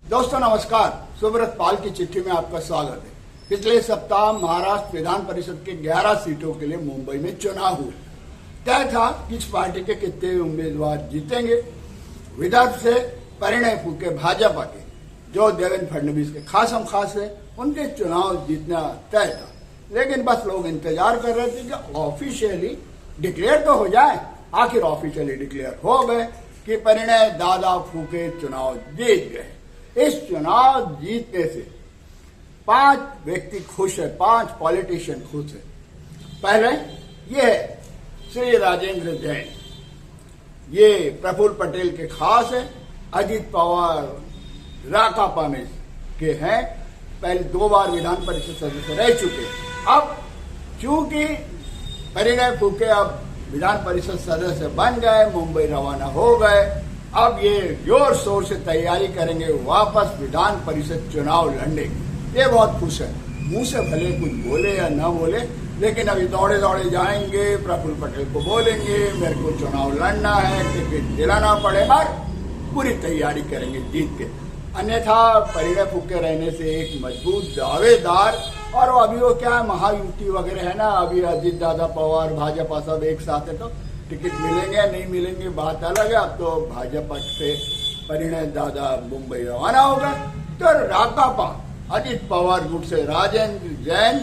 दोस्तों नमस्कार। सुब्रत पाल की चिट्ठी में आपका स्वागत है। पिछले सप्ताह महाराष्ट्र विधान परिषद के 11 सीटों के लिए मुंबई में चुनाव हुए। तय था किस पार्टी के कितने उम्मीदवार जीतेंगे। विदर्भ से परिणय फूके भाजपा के, जो देवेंद्र फडणवीस के खासम खास है, उनके चुनाव जीतना तय था। लेकिन बस लोग इंतजार कर रहे थे कि ऑफिशियली डिक्लेयर तो हो जाए। आखिर ऑफिशियली डिक्लेयर हो गए कि परिणय दादा फूके चुनाव जीत गए। इस चुनाव जीतने से 5 व्यक्ति खुश है, 5 पॉलिटिशियन खुश है। पहले ये है श्री राजेंद्र जैन, ये प्रफुल्ल पटेल के खास है। अजित पवार राकापा में के हैं, पहले 2 बार विधान परिषद सदस्य रह चुके। अब चूंकि परिणय फूके अब विधान परिषद सदस्य बन गए, मुंबई रवाना हो गए, अब ये जोर शोर से तैयारी करेंगे, वापस विधान परिषद चुनाव लड़ेंगे। ये बहुत खुश है। मुंह से भले कुछ बोले या न बोले, लेकिन अभी दौड़े दौड़े जाएंगे, प्रफुल्ल पटेल को बोलेंगे मेरे को चुनाव लड़ना है, टिकट दिलाना पड़े, और पूरी तैयारी करेंगे जीत के। अन्यथा परिणय फूके रहने से एक मजबूत दावेदार, और अभी वो क्या है, महायुति वगैरह है ना, अभी अजित दादा पवार भाजपा सब एक साथ है, तो टिकट मिलेंगे या नहीं मिलेंगे बात अलग है। अब तो भाजपा से परिणय दादा मुंबई रवाना हो गए, तो राकापा अजित पवार गुट से राजेंद्र जैन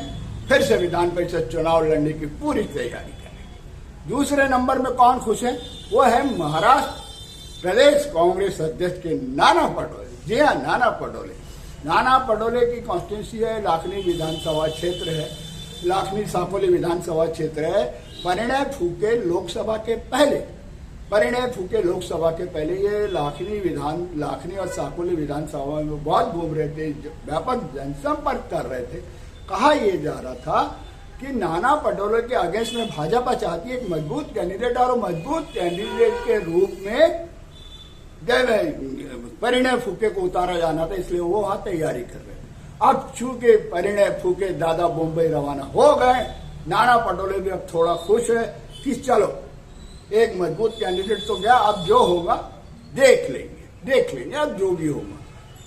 फिर से विधान परिषद चुनाव लड़ने की पूरी तैयारी करेंगे। दूसरे नंबर में कौन खुश है, वो है महाराष्ट्र प्रदेश कांग्रेस अध्यक्ष के नाना पटोले। जी हाँ, नाना पटोले। नाना पटोले की कॉन्स्टिट्यूंसी है, लाखनी विधानसभा क्षेत्र है, लाखनी साकोली विधानसभा क्षेत्र है। परिणय फूके लोकसभा के पहले, ये लाखनी और साकोली विधानसभा में बहुत घूम रहे थे, व्यापक जनसंपर्क कर रहे थे। कहा यह जा रहा था कि नाना पटोले के अगेंस्ट में भाजपा चाहती है एक मजबूत कैंडिडेट, और मजबूत कैंडिडेट के रूप में परिणय फूके को उतारा जाना था, इसलिए वो वहां तैयारी कर रहे थे। अब चूंकि परिणय फूके दादा मुंबई रवाना हो गए, नाना पटोले भी अब थोड़ा खुश है कि चलो एक मजबूत कैंडिडेट तो गया, अब जो होगा देख लेंगे, अब जो भी होगा।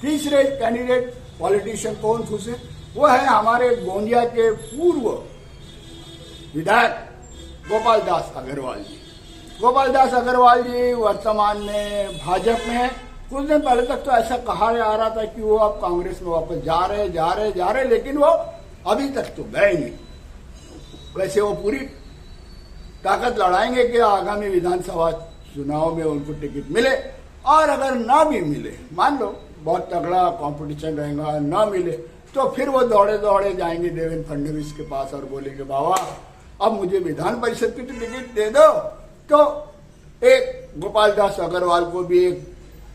तीसरे कैंडिडेट पॉलिटिशियन कौन खुश है, वो है हमारे गोंदिया के पूर्व विधायक गोपाल दास अग्रवाल जी वर्तमान में भाजपा में है। कुछ दिन पहले तक तो ऐसा कहा जा रहा था कि वो अब कांग्रेस में वापस जा रहे, लेकिन वो अभी तक तो गए नहीं। वैसे वो पूरी ताकत लड़ाएंगे कि आगामी विधानसभा चुनाव में उनको टिकट मिले, और अगर ना भी मिले, मान लो बहुत तगड़ा कंपटीशन रहेगा, ना मिले, तो फिर वो दौड़े दौड़े जाएंगे देवेंद्र फडणवीस के पास और बोलेंगे बाबा अब मुझे विधान परिषद की टिकट दे दो। तो एक गोपाल दास अग्रवाल को भी एक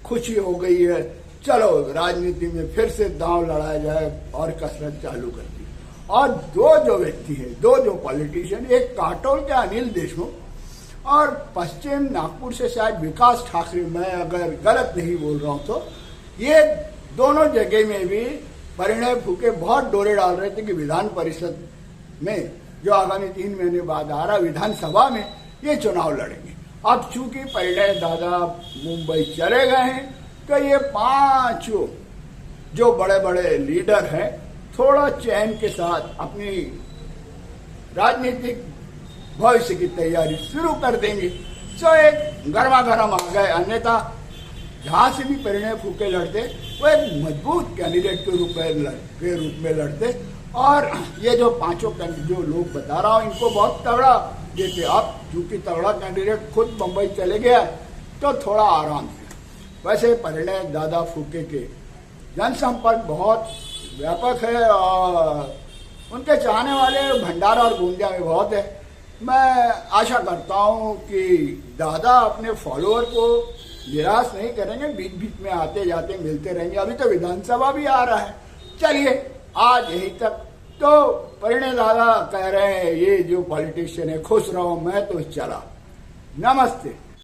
खुशी हो गई है, चलो राजनीति में फिर से दांव लड़ाया जाए, और कसरत चालू कर दी। और दो व्यक्ति है, दो पॉलिटिशियन, एक काटोल के अनिल देशमुख और पश्चिम नागपुर से शायद विकास ठाकरे, मैं अगर गलत नहीं बोल रहा हूं तो, ये दोनों जगह में भी परिणय फूके बहुत डोरे डाल रहे थे कि विधान परिषद में जो आगामी 3 महीने बाद आ रहा विधानसभा में ये चुनाव लड़ेंगे। अब चूंकि परिणय दादा मुंबई चले गए हैं, तो ये 5 जो बड़े बड़े लीडर हैं थोड़ा चैन के साथ अपनी राजनीतिक भविष्य की तैयारी शुरू कर देंगे। तो एक गर्मा गर्म आ गए। अन्यथा जहां से भी परिणय फूके लड़ते, वो एक मजबूत कैंडिडेट के रूप में लड़ते। और ये जो 5 कैंडिडेट जो लोग बता रहा हूं, इनको बहुत तगड़ा देते। अब चूंकि तगड़ा कैंडिडेट खुद मुंबई चले गया, तो थोड़ा आराम से। वैसे परिणय दादा फूके के जनसंपर्क बहुत व्यापक है, और उनके चाहने वाले भंडारा और गोंदिया में बहुत है। मैं आशा करता हूं कि दादा अपने फॉलोअर को निराश नहीं करेंगे, बीच बीच में आते जाते मिलते रहेंगे। अभी तो विधानसभा भी आ रहा है। चलिए आज यहीं तक। तो परिणय दादा कह रहे हैं ये जो पॉलिटिशियन है खुश रहो, मैं तो चला। नमस्ते।